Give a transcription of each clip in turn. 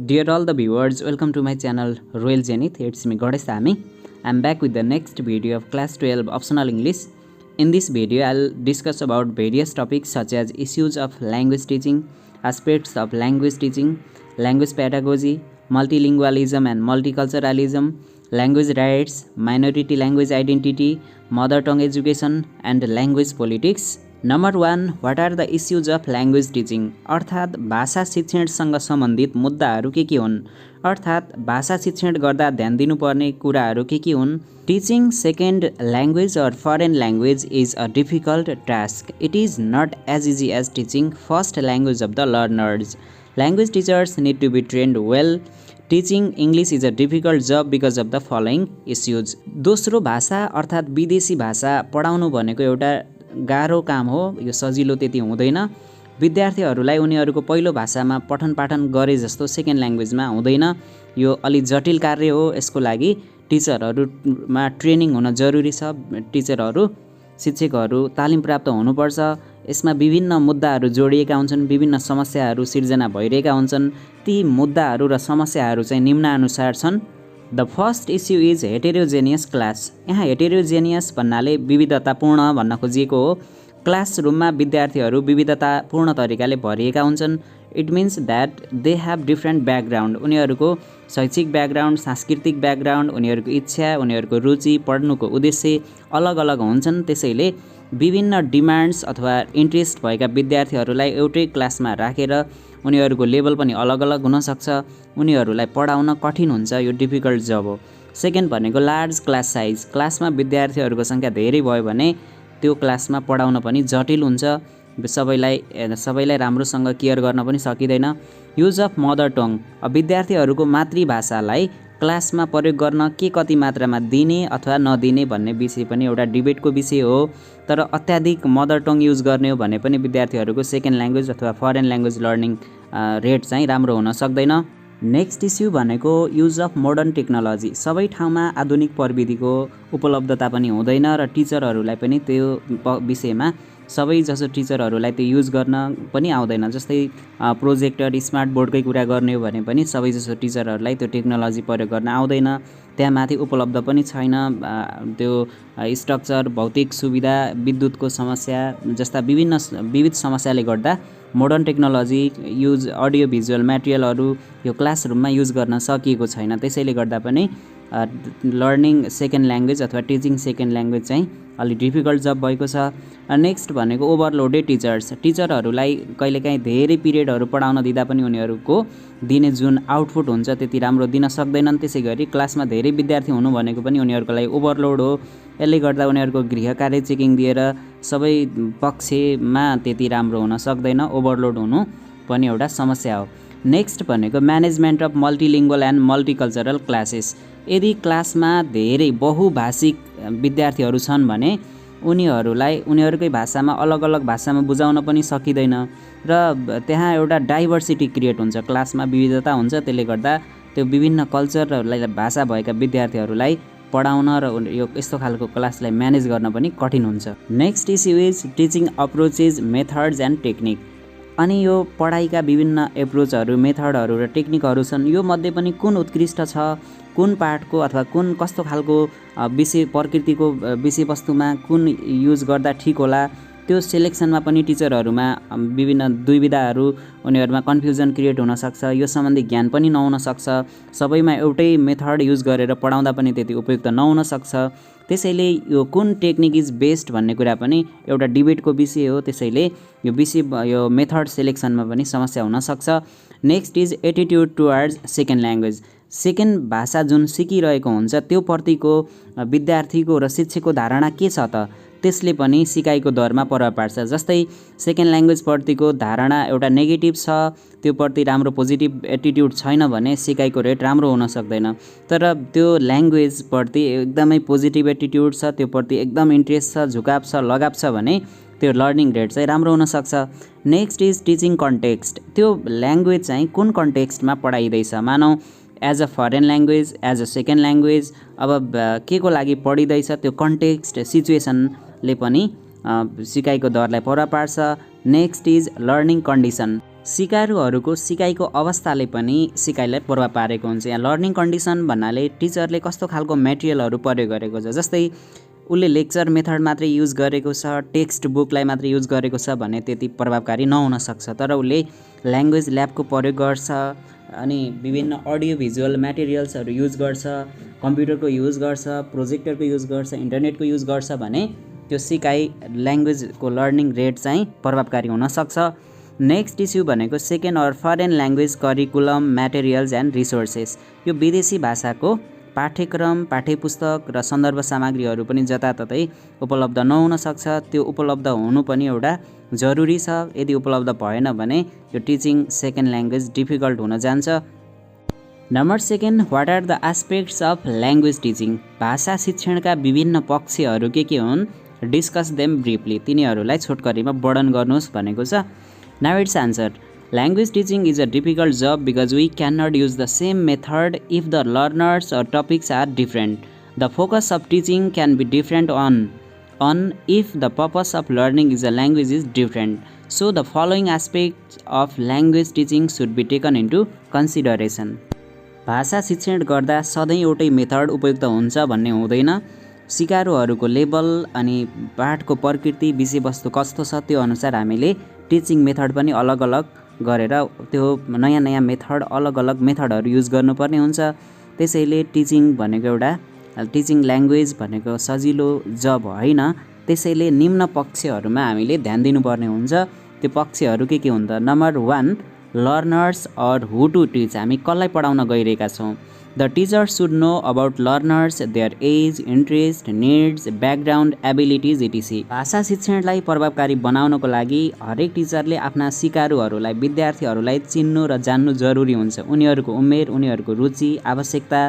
Dear all the viewers, welcome to my channel Royal Zenith. It's me Goddess Ami. I'm back with the next video of class 12 optional English. In this video, I'll discuss about various topics such as issues of language teaching, aspects of language teaching, language pedagogy, multilingualism and multiculturalism, language rights, minority language identity, mother tongue education and language politics. Number 1 what are the issues of language teaching अर्थात् भाषा शिक्षणसँग सम्बन्धित मुद्दाहरू के हुन् अर्थात् भाषा शिक्षण गर्दा ध्यान दिनुपर्ने कुराहरू के हुन् teaching second language or foreign language is a difficult task it is not as easy as teaching first language of the learners language teachers need to be trained well teaching English is a difficult job because of the following issues दोस्रो भाषा अर्थात् विदेशी भाषा पढाउनु भनेको एउटा गाह्रो काम हो यो सजिलो त्यति हुँदैन विद्यार्थीहरूलाई उनीहरूको पहिलो भाषामा पठन पाठन गरे जस्तो सेकेन्ड ल्याङ्ग्वेजमा हुँदैन यो अलि जटिल कार्य हो यसको लागि टिचरहरूमा ट्रेनिङ हुन जरुरी छ टिचरहरू शिक्षकहरू तालिम प्राप्त हुनुपर्छ यसमा विभिन्न मुद्दाहरू जोडिएका हुन्छन् विभिन्न समस्याहरू सिर्जना भइरहेका हुन्छन् ती मुद्दाहरू र समस्याहरू चाहिँ निम्नानुसार छन् the first issue is heterogeneous class यहाँ हेटेरोजेनियस भन्नाले विविधतापूर्ण भन्न खोजिएको हो क्लासरुममा विद्यार्थीहरू विविधतापूर्ण तरिकाले भरिएका हुन्छन् it means that they have different background उनीहरूको शैक्षिक ब्याकग्राउन्ड सांस्कृतिक ब्याकग्राउन्ड उनीहरूको इच्छा उनीहरूको रुचि पढ्नुको उद्देश्य अलग अलग हुन्छन् त्यसैले विभिन्न डिमान्ड्स अथवा इन्ट्रेस्ट भएका विद्यार्थीहरूलाई एउटै क्लासमा राखेर उनीहरूको लेभल पनि अलग अलग हुनसक्छ उनीहरूलाई पढाउन कठिन हुन्छ यो डिफिकल्ट जब हो सेकेन्ड भनेको लार्ज क्लास साइज क्लासमा विद्यार्थीहरूको सङ्ख्या धेरै भयो भने त्यो क्लासमा पढाउन पनि जटिल हुन्छ सबैलाई राम्रोसँग केयर गर्न पनि सकिँदैन युज अफ मदर टङ विद्यार्थीहरूको मातृभाषालाई क्लासमा प्रयोग गर्न के कति मात्रामा दिने अथवा नदिने भन्ने विषय पनि एउटा डिबेटको विषय हो तर अत्याधिक मदर टङ युज गर्ने हो भने पनि विद्यार्थीहरूको सेकेन्ड ल्याङ्ग्वेज अथवा फरेन ल्याङ्ग्वेज लर्निङ रेट चाहिँ राम्रो हुन सक्दैन नेक्स्ट इस्यु भनेको युज अफ मोडर्न टेक्नोलोजी सबै ठाउँमा आधुनिक प्रविधिको उपलब्धता पनि हुँदैन र टिचरहरूलाई पनि त्यो विषयमा सबै जसो टिचरहरूलाई त्यो युज गर्न पनि आउँदैन जस्तै प्रोजेक्टर स्मार्ट बोर्डकै कुरा गर्ने हो भने पनि सबै जसो टिचरहरूलाई त्यो टेक्नोलोजी प्रयोग गर्न आउँदैन त्यहाँ माथि उपलब्ध पनि छैन त्यो स्ट्रक्चर भौतिक सुविधा विद्युतको समस्या जस्ता विविध समस्याले गर्दा modern technology use audio visual म्याटेरियलहरू यो क्लासरुममा युज गर्न सकिएको छैन त्यसैले गर्दा पनि लर्निङ सेकेन्ड ल्याङ्ग्वेज अथवा टिचिङ सेकेन्ड ल्याङ्ग्वेज चाहिँ अलिक डिफिकल्ट जब भएको छ नेक्स्ट भनेको ओभरलोडेड टिचरहरूलाई कहिलेकाहीँ धेरै पिरियडहरू पढाउन दिँदा पनि उनीहरूको दिने जुन आउटपुट हुन्छ त्यति राम्रो दिन सक्दैनन् त्यसै गरी क्लासमा धेरै विद्यार्थी हुनु भनेको पनि उनीहरूको लागि ओभरलोड हो यसले गर्दा उनीहरूको गृह कार्य चेकिङ दिएर सबै पक्षमा त्यति राम्रो हुन सक्दैन ओभरलोड हुनु पनि एउटा समस्या हो नेक्स्ट भनेको management of multilingual and multicultural classes यदि क्लासमा धेरै बहुभाषिक विद्यार्थीहरू छन् भने उनीहरूलाई उनीहरूकै भाषामा अलग अलग भाषामा बुझाउन पनि सकिँदैन र त्यहाँ एउटा डाइभर्सिटी क्रिएट हुन्छ क्लासमा विविधता हुन्छ त्यसले गर्दा त्यो विभिन्न कल्चर र भाषा भएका विद्यार्थीहरूलाई पढाउन र यो यस्तो खालको क्लासलाई म्यानेज गर्न पनि कठिन हुन्छ next issue is teaching approaches methods and technique अनि यो पढाइका विभिन्न एप्रोचहरू मेथडहरू र टेक्निकहरू छन् यो मध्ये पनि कुन उत्कृष्ट छ कुन पाठको अथवा कुन कस्तो खालको विषय प्रकृतिको विषयवस्तुमा कुन युज गर्दा ठिक होला त्यो सिलेक्सनमा पनि टिचरहरूमा विभिन्न दुविधाहरू उनीहरूमा कन्फ्युजन क्रिएट हुनसक्छ यो सम्बन्धी ज्ञान पनि नहुन सक्छ सबैमा एउटै मेथड युज गरेर पढाउँदा पनि त्यति उपयुक्त नहुन सक्छ त्यसैले यो कुन टेक्निक इज बेस्ट भन्ने कुरा पनि एउटा डिबेटको विषय हो त्यसैले यो मेथड सिलेक्सनमा पनि समस्या हुन सक्छ next is attitude towards second language second भाषा जुन सिकिरहेको हुन्छ त्यो प्रतिको विद्यार्थीको र शिक्षकको धारणा के छ त त्यसले पनि सिकाइको दरमा प्रभाव पार्छ जस्तै सेकेन्ड ल्याङ्ग्वेज प्रतिको धारणा एउटा नेगेटिभ छ त्यो प्रति राम्रो पोजिटिभ एटिट्युड छैन भने सिकाइको रेट राम्रो हुन सक्दैन तर त्यो ल्याङ्ग्वेज प्रति एकदमै पोजिटिभ एटिट्युड छ त्यो प्रति एकदम इन्ट्रेस्ट छ झुकाव छ लगाव छ भने त्यो लर्निङ रेट चाहिँ राम्रो हुन सक्छ नेक्स्ट इज टिचिङ कन्टेक्स्ट त्यो ल्याङ्ग्वेज चाहिँ कुन कन्टेक्स्टमा पढाइँदैछ मानौ as a foreign language as a second language अब के को लागि पढिँदैछ त्यो कन्टेक्स्ट सिचुएसनले पनि सिकाइको दरलाई प्रभाव पार्छ नेक्स्ट इज लर्निङ कन्डिसन सिकारुहरूको सिकाइको अवस्थाले पनि सिकाइलाई प्रभाव पारेको हुन्छ। यहाँ लर्निङ कन्डिसन भन्नाले टिचरले कस्तो खालको मेटेरियलहरू प्रयोग गरेको छ, जस्तै उसले लेक्चर मेथड मात्रै युज गरेको छ, टेक्स्ट बुकलाई मात्रै युज गरेको छ भने त्यति प्रभावकारी नहुन सक्छ। तर उसले ल्याङ्ग्वेज ल्याबको प्रयोग गर्छ, अनि विभिन्न अडियो भिजुअल मेटेरियल्सहरू युज गर्छ, कम्प्युटरको युज गर्छ, प्रोजेक्टरको युज गर्छ, इन्टरनेटको युज गर्छ भने त्यो सिकाइ ल्याङ्ग्वेजको लर्निङ रेट चाहिँ प्रभावकारी हुन सक्छ। नेक्स्ट इस्यु भनेको second or foreign language curriculum materials and resources. यो विदेशी भाषाको पाठ्यक्रम, पाठ्यपुस्तक र सन्दर्भ सामग्रीहरू पनि जताततै उपलब्ध नहुन सक्छ। त्यो उपलब्ध हुनु पनि एउटा जरुरी छ। यदि उपलब्ध भएन भने यो टिचिङ सेकेन्ड ल्याङ्ग्वेज डिफिकल्ट हुन जान्छ। Number second, what are the aspects of language teaching. भाषा शिक्षणका विभिन्न पक्षहरू के हुन्, डिस्कस देम ब्रिफली। तिनीहरूलाई छोटकरीमा वर्णन गर्नुहोस् भनेको छ। Now it's answer, language teaching is a difficult job because we cannot use the same method if the learners or topics are different. The focus of teaching can be different on if the purpose of learning is a language is different. So the following aspects of language teaching should be taken into consideration. भाषा शिक्षण गर्दा सधैँ एउटै method उपयुक्त हुन्छ भन्ने हुँदैन। सिकारुहरूको level अनि पाठको प्रकृति, विषयवस्तु कस्तो छ त्यो अनुसार हामीले टिचिङ मेथड पनि अलग अलग गरेर त्यो नयाँ मेथड, अलग अलग मेथडहरू युज गर्नुपर्ने हुन्छ। त्यसैले टिचिङ भनेको एउटा टिचिङ ल्याङ्ग्वेज भनेको सजिलो जब होइन। त्यसैले निम्न पक्षहरूमा हामीले ध्यान दिनुपर्ने हुन्छ। त्यो पक्षहरू के हुन् त? Number 1, learners or who to teach. हामी कसलाई पढाउन गइरहेका छौँ। The teacher should know about learners, their age, interest, needs, background, abilities etc. भाषा शिक्षणलाई प्रभावकारी बनाउनको लागि हरेक टिचरले आफ्ना सिकारुहरूलाई, विद्यार्थीहरूलाई चिन्नु र जान्नु जरुरी हुन्छ। उनीहरूको उमेर, उनीहरूको रुचि, आवश्यकता,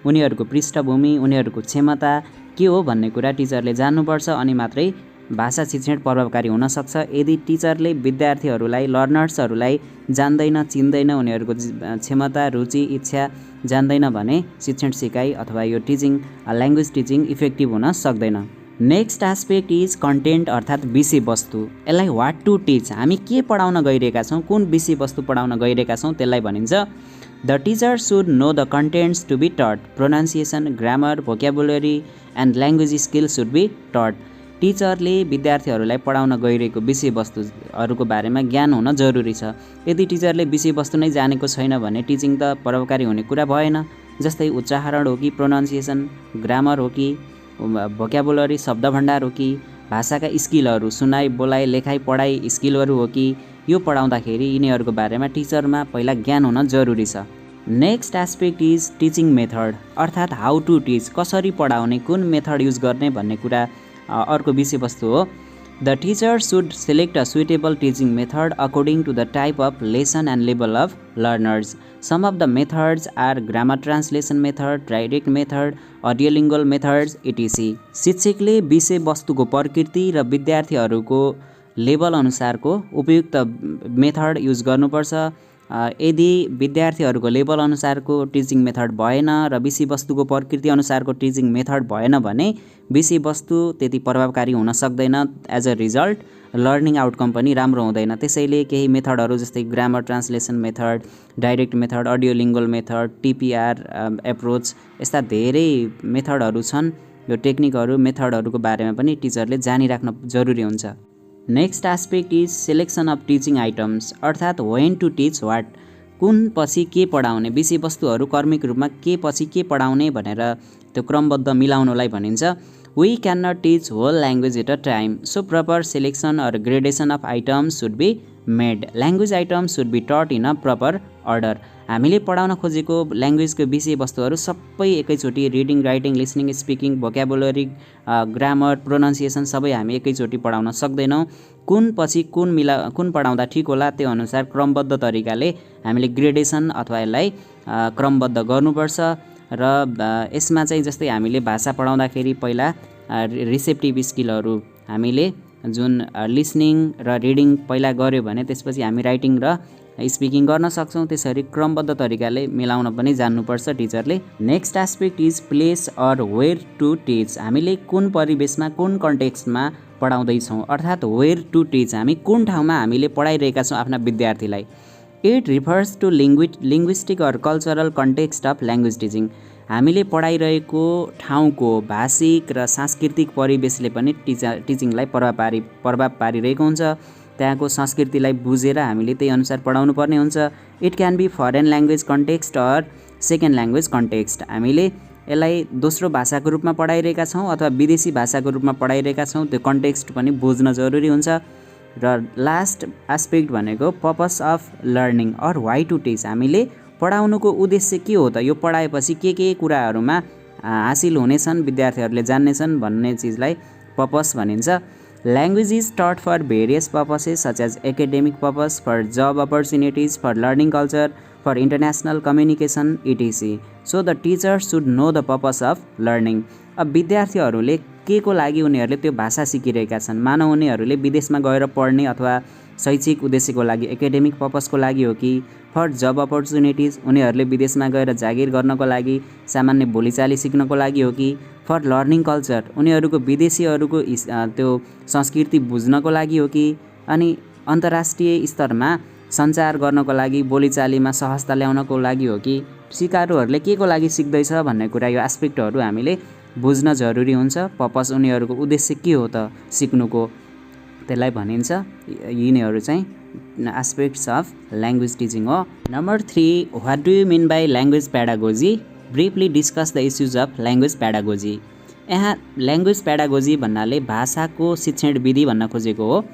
उनीहरूको पृष्ठभूमि, उनीहरूको क्षमता के हो भन्ने कुरा टिचरले जान्नुपर्छ, अनि मात्रै भाषा शिक्षण प्रभावकारी हुन सक्छ। यदि टिचरले विद्यार्थीहरूलाई, लर्नर्सहरूलाई जान्दैन, चिन्दैन, उनीहरूको क्षमता, रुचि, इच्छा जान्दैन भने शिक्षण सिकाइ अथवा यो टिचिङ ल्याङ्ग्वेज टिचिङ इफेक्टिभ हुन सक्दैन। नेक्स्ट एस्पेक्ट इज कन्टेन्ट अर्थात् विषयवस्तु। यसलाई व्हाट टु टिच, हामी के पढाउन गइरहेका छौँ, कुन विषयवस्तु पढाउन गइरहेका छौँ त्यसलाई भनिन्छ। The teacher should know the contents to be taught. Pronunciation, grammar, vocabulary and language skill should be taught. टिचरले विद्यार्थीहरूलाई पढाउन गइरहेको विषयवस्तुहरूको बारेमा ज्ञान हुन जरुरी छ। यदि टिचरले विषयवस्तु नै जानेको छैन भने टिचिङ त प्रभावकारी हुने कुरा भएन। जस्तै उच्चारण हो कि, प्रोनाउन्सिएसन, ग्रामर हो कि, भोक्याबुलरी शब्द भण्डार हो कि, भाषाका स्किलहरू, सुनाइ, बोलाइ, लेखाइ, पढाइ स्किलहरू हो कि, यो पढाउँदाखेरि यिनीहरूको बारेमा टिचरमा पहिला ज्ञान हुन जरुरी छ। Next aspect is teaching method अर्थात् हाउ टु टिच, कसरी पढाउने, कुन मेथड युज गर्ने भन्ने कुरा अर्को विषयवस्तु हो। The teacher should select a suitable teaching method according to the type of lesson and level of learners. Some of the methods are grammar translation method, direct method, audiolingual methods etc. शिक्षकले विषयवस्तुको प्रकृति र विद्यार्थीहरूको level अनुसारको उपयुक्त method use गर्नुपर्छ। यदि विद्यार्थीहरूको लेभल अनुसारको टिचिङ मेथड भएन र विषयवस्तुको प्रकृति अनुसारको टिचिङ मेथड भएन भने विषयवस्तु त्यति प्रभावकारी हुन सक्दैन। As a result learning outcome पनि राम्रो हुँदैन। त्यसैले केही मेथडहरू जस्तै grammar translation method, direct method, audiolingual method, TPR approach, यस्ता धेरै मेथडहरू छन्। यो टेक्निकहरू, मेथडहरूको बारेमा पनि टिचरले जानिराख्न जरुरी हुन्छ। Next aspect is selection of teaching items अर्थात् वेन टु टिच वाट। कुन पछि के पढाउने, विषयवस्तुहरू क्रमिक रूपमा के पछि के पढाउने भनेर त्यो क्रमबद्ध मिलाउनलाई भनिन्छ। We can not teach whole language at a time, so proper selection or gradation of items should be made. Language items should be taught in a proper order. हामीले पढाउन खोजेको ल्याङ्ग्वेजको विषयवस्तुहरू सबै एकैचोटि reading, writing, listening, speaking, vocabulary, grammar, pronunciation सबै हामी एकैचोटि पढाउन सक्दैनौँ। कुन पछि कुन पढाउँदा ठिक होला त्यो अनुसार क्रमबद्ध तरिकाले हामीले ग्रेडेसन अथवा यसलाई क्रमबद्ध गर्नुपर्छ। र यसमा चाहिँ जस्तै हामीले भाषा पढाउँदाखेरि पहिला रिसेप्टिभ स्किलहरू हामीले जुन लिसनिङ र रिडिङ पहिला गऱ्यो भने त्यसपछि हामी राइटिङ र स्पिकिङ गर्न सक्छौँ। त्यसरी क्रमबद्ध तरिकाले मिलाउन पनि जान्नुपर्छ टिचरले। Next aspect is place or where to teach. हामीले कुन परिवेशमा, कुन कन्टेक्स्टमा पढाउँदैछौँ, अर्थात् वेयर टु टिच, हामी कुन ठाउँमा हामीले पढाइरहेका छौँ आफ्ना विद्यार्थीलाई। It refers to linguistic or cultural context of language teaching, हामीले पढाइरहेको ठाउँको भाषिक र सांस्कृतिक परिवेशले पनि टिचिङलाई प्रभाव पारिरहेको हुन्छ। त्यहाँको संस्कृतिलाई बुझेर हामीले त्यही अनुसार पढाउनु पर्ने हुन्छ। It can be foreign language context or second language context, हामीले यसलाई दोस्रो भाषाको रूपमा पढाइरहेका छौँ अथवा विदेशी भाषाको रूपमा पढाइरहेका छौँ, त्यो कन्टेक्स्ट पनि बुझ्न जरुरी हुन्छ। र लास्ट एस्पेक्ट भनेको purpose of learning or why to teach, हामीले पढाउनुको उद्देश्य के हो त, यो पढाएपछि के कुराहरूमा हासिल हुनेछन्, विद्यार्थीहरूले जान्नेछन् भन्ने चिजलाई पर्पस भनिन्छ। Language is taught for various purposes such as academic purpose, for job opportunities, for learning culture, for international communication etc. So the teacher should know the purpose of learning. अब विद्यार्थीहरूले के को लागि उनीहरूले त्यो भाषा सिकिरहेका छन्, मानव उनीहरूले विदेशमा गएर पढ्ने अथवा शैक्षिक उद्देश्यको लागि एकाडेमिक पर्पसको लागि हो कि फर जब अपर्च्युनिटिज, उनीहरूले विदेशमा गएर जागिर गर्नको लागि सामान्य बोलीचाली सिक्नको लागि हो कि फर लर्निङ कल्चर, उनीहरूको विदेशीहरूको त्यो संस्कृति बुझ्नको लागि हो कि अनि अन्तर्राष्ट्रिय स्तरमा सञ्चार गर्नको लागि बोलीचालीमा सहजता ल्याउनको लागि हो कि सिकारुहरूले के को लागि सिक्दैछ भन्ने कुरा, यो एस्पेक्टहरू हामीले बुझ्न जरुरी हुन्छ। पर्पस, उनीहरूको उद्देश्य के हो त सिक्नुको, त्यसलाई भनिन्छ। यिनीहरू चाहिँ एस्पेक्ट्स अफ ल्याङ्ग्वेज टिचिङ हो। Number 3, what do you mean by language pedagogy, briefly discuss the issues of language pedagogy. यहाँ ल्याङ्ग्वेज पेडागोजी भन्नाले भाषाको शिक्षण विधि भन्न खोजेको हो।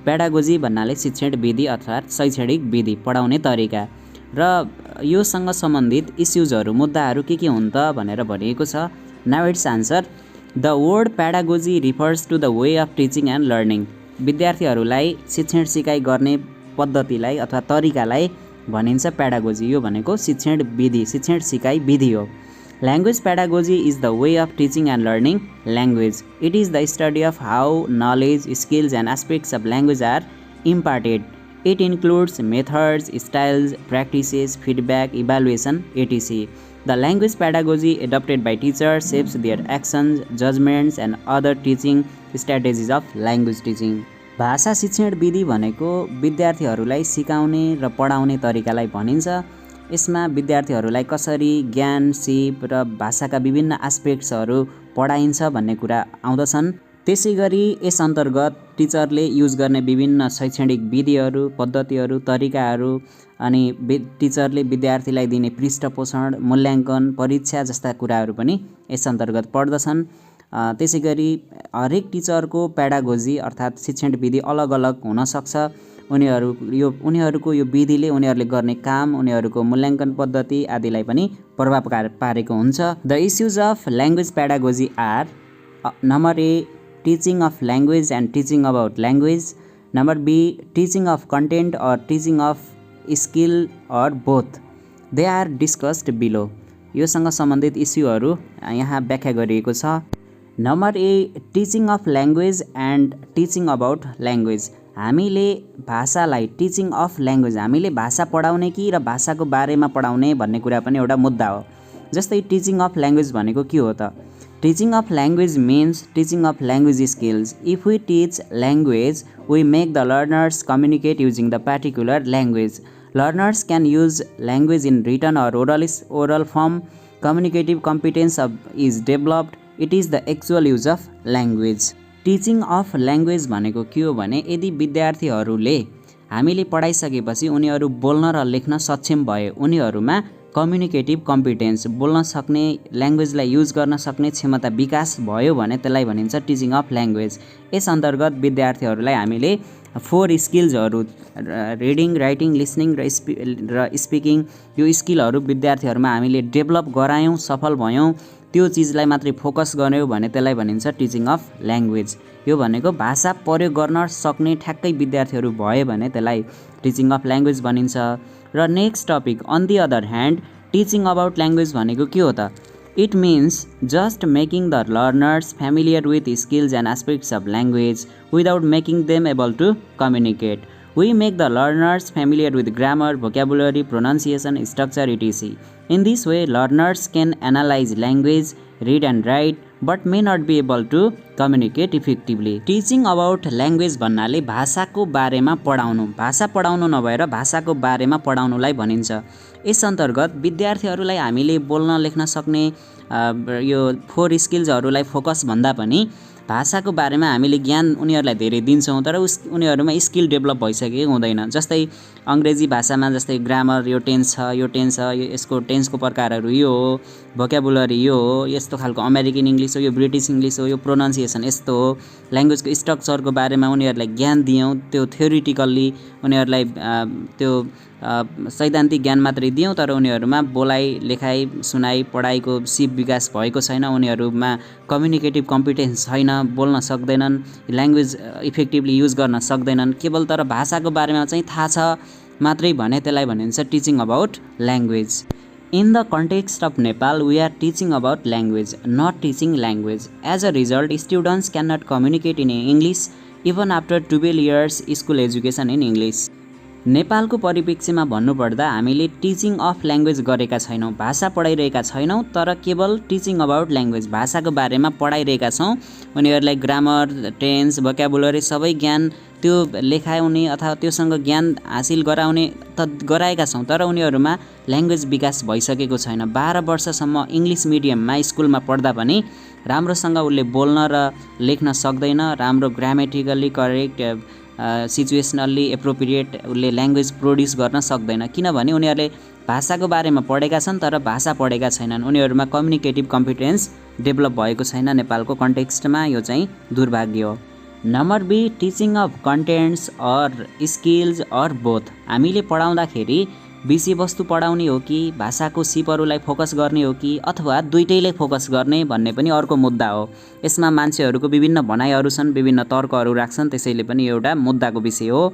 पेडागोजी भन्नाले शिक्षण विधि अर्थात् शैक्षणिक विधि, पढाउने तरिका, र योसँग सम्बन्धित इस्युजहरू, मुद्दाहरू के हुन् त भनेर भनिएको छ। Now it's answer. The word pedagogy refers to the way of teaching and learning, विद्यार्थीहरूलाई शिक्षण सिकाइ गर्ने पद्धतिलाई अथवा तरिकालाई भनिन्छ पेडागोजी। यो भनेको शिक्षण विधि, शिक्षण सिकाइ विधि हो। Language pedagogy is the way of teaching and learning language. It is the study of how knowledge, skills and aspects of language are imparted. It includes methods, styles, practices, feedback, evaluation, etc. The language pedagogy adopted by teachers shapes their actions, judgments and other teaching strategies of language teaching. भाषा शिक्षण विधि भनेको विद्यार्थीहरूलाई सिकाउने र पढाउने तरिकालाई भनिन्छ। यसमा विद्यार्थीहरूलाई कसरी ज्ञान, सिप र भाषाका विभिन्न एस्पेक्ट्सहरू पढाइन्छ भन्ने कुरा आउँदछन्। त्यसैगरी यस अन्तर्गत टिचरले युज गर्ने विभिन्न शैक्षणिक विधिहरू, पद्धतिहरू, तरिकाहरू अनि टिचरले विद्यार्थीलाई दिने पृष्ठपोषण, मूल्याङ्कन, परीक्षा जस्ता कुराहरू पनि यस अन्तर्गत पर्दछन्। त्यसैगरी हरेक टिचरको पेडागोजी अर्थात् शिक्षण विधि अलग अलग हुनसक्छ। उनीहरूको यो विधिले उनीहरूले गर्ने काम, उनीहरूको मूल्याङ्कन पद्धति आदिलाई पनि प्रभाव पारेको हुन्छ। The issues of language pedagogy are number A, teaching of language and teaching about language. Number B, teaching of content or teaching of skill or both. They are discussed below. योसँग सम्बन्धित इस्युहरू यहाँ व्याख्या गरिएको छ। Number A, teaching of language and teaching about language. हामीले भाषालाई teaching of language, हामीले भाषा पढाउने कि र भाषाको बारेमा पढाउने भन्ने कुरा पनि एउटा मुद्दा हो। जस्तै टिचिङ अफ ल्याङ्ग्वेज भनेको के हो त? Teaching of language means teaching of language skills. If we teach language, we make the learners communicate using the particular language. Learners can use language in written or oral form. Communicative competence is developed. It is the actual use of language. Teaching of language भनेको के हो भने यदि विद्यार्थीहरूले हामीले पढाइसकेपछि उनीहरू बोल्न र लेख्न सक्षम भए, उनीहरूमा कम्युनिकेटिभ कम्पिटेन्स, बोल्न सक्ने, ल्याङ्ग्वेजलाई युज गर्न सक्ने क्षमता विकास भयो भने त्यसलाई भनिन्छ टिचिङ अफ ल्याङ्ग्वेज। यस अन्तर्गत विद्यार्थीहरूलाई हामीले 4 स्किल्सहरू, रिडिङ, राइटिङ, लिसनिङ र स्पिकिङ, यो स्किलहरू विद्यार्थीहरूमा हामीले डेभलप गरायौँ, सफल भयौँ, त्यो चिजलाई मात्रै फोकस गर्यौँ भने त्यसलाई भनिन्छ टिचिङ अफ ल्याङ्ग्वेज। यो भनेको भाषा प्रयोग गर्न सक्ने ठ्याक्कै विद्यार्थीहरू भए भने त्यसलाई टिचिङ अफ ल्याङ्ग्वेज भनिन्छ। र next topic, on the other hand, teaching about language भनेको के हो त? It means just making the learners familiar with skills and aspects of language without making them able to communicate. We make the learners familiar with grammar, vocabulary, pronunciation, structure, etc. In this way, learners can analyze language, read and write, but may not be able to communicate effectively. Teaching about language भन्नाले भाषाको बारेमा पढाउनु, भाषा पढाउनु नभएर भाषाको बारेमा पढाउनुलाई भनिन्छ। यस अन्तर्गत विद्यार्थीहरूलाई हामीले बोल्न लेख्न सक्ने यो 4 स्किल्सहरूलाई फोकस भन्दा पनि भाषाको बारेमा हामीले ज्ञान उनीहरूलाई धेरै दिन्छौँ, तर उनीहरूमा स्किल डेभलप भइसकेको हुँदैन। जस्तै अङ्ग्रेजी भाषामा जस्तै ग्रामर, यो टेन्स छ, यसको टेन्सको प्रकारहरू यो हो, भोक्याबुलरी यो हो, यस्तो खालको अमेरिकन इङ्ग्लिस हो, यो ब्रिटिस इङ्ग्लिस हो, यो प्रोनाउन्सिएसन यस्तो हो। ल्याङ्ग्वेजको स्ट्रक्चरको बारेमा उनीहरूलाई ज्ञान दियौँ, त्यो थ्योरिटिकल्ली उनीहरूलाई त्यो सैद्धान्तिक ज्ञान मात्रै दियौँ, तर उनीहरूमा बोलाइ, लेखाइ, सुनाइ, पढाइको सिप विकास भएको छैन, उनीहरूमा कम्युनिकेटिभ कम्पिटेन्स छैन, बोल्न सक्दैनन्, ल्याङ्ग्वेज इफेक्टिभली युज गर्न सक्दैनन्। केवल तर भाषाको बारेमा चाहिँ थाहा छ मात्रै भने त्यसलाई भनिन्छ teaching about language. In the context of Nepal, we are teaching about language, not teaching language. As a result, students cannot communicate in English even after 12 years school education in English. नेपालको परिप्रेक्ष्यमा भन्नुपर्दा हामीले teaching of language गरेका छैनौँ, भाषा पढाइरहेका छैनौँ, तर केवल teaching about language, भाषाको बारेमा पढाइरहेका छौँ। उनीहरूलाई ग्रामर, टेन्स, भोक्याबुलरी सबै ज्ञान त्यो लेखाउने अथवा त्योसँग ज्ञान हासिल गराउने त गराएका छौँ, तर उनीहरूमा ल्याङ्ग्वेज विकास भइसकेको छैन। 12 वर्षसम्म इङ्ग्लिस मिडियममा स्कुलमा पढ्दा पनि राम्रोसँग उसले बोल्न र लेख्न सक्दैन, राम्रो ग्रामेटिकल्ली करेक्ट, सिचुएसनल्ली एप्रोप्रिएट उसले ल्याङ्ग्वेज प्रोड्युस गर्न सक्दैन, किनभने उनीहरूले भाषाको बारेमा पढेका छन् तर भाषा पढेका छैनन्। उनीहरूमा कम्युनिकेटिभ कम्पिटेन्स डेभलप भएको छैन नेपालको कन्टेक्स्टमा, यो चाहिँ दुर्भाग्य हो। Number B, teaching of contents or skills or both. हामीले पढाउँदाखेरि विषयवस्तु पढाउने हो कि भाषाको सिपहरूलाई फोकस गर्ने हो कि अथवा दुइटैलाई फोकस गर्ने भन्ने पनि अर्को मुद्दा हो। यसमा मान्छेहरूको विभिन्न भनाइहरू छन्, विभिन्न तर्कहरू राख्छन्, त्यसैले पनि एउटा मुद्दाको विषय हो।